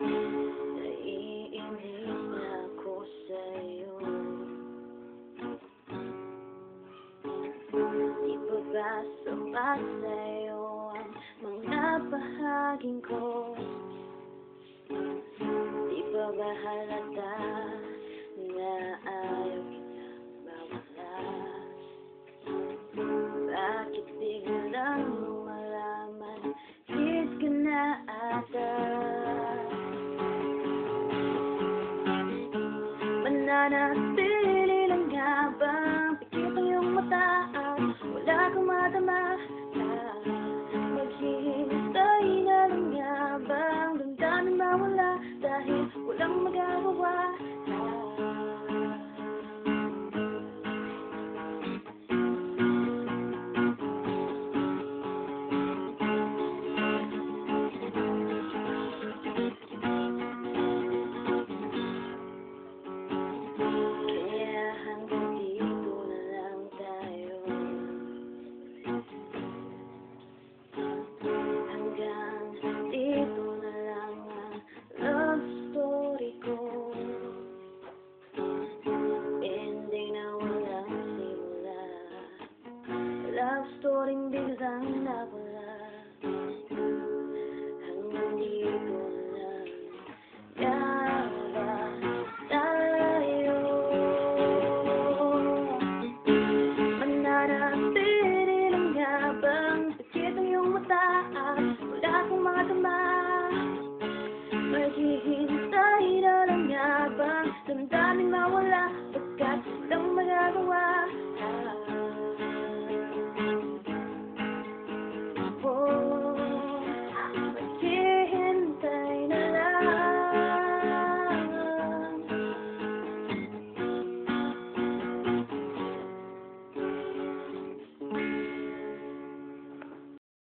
Naiinis na ako sa'yo. Di ba ba sapat sa'yo ang mga bahaging ko? Di ba ba halata na ayaw kita mawala? Bakit biglang malaman kiss ka na ata? Mananatili lang nga bang pikit ang iyong mata at wala kang madama? Maghihintay na lang nga bang damdamin mawala dahil walang magagawa? Kaya hanggang dito na lang tayo. Hanggang dito na lang ang love story ko. Ending na walang simula, love story biglang nawala. Hanggang dito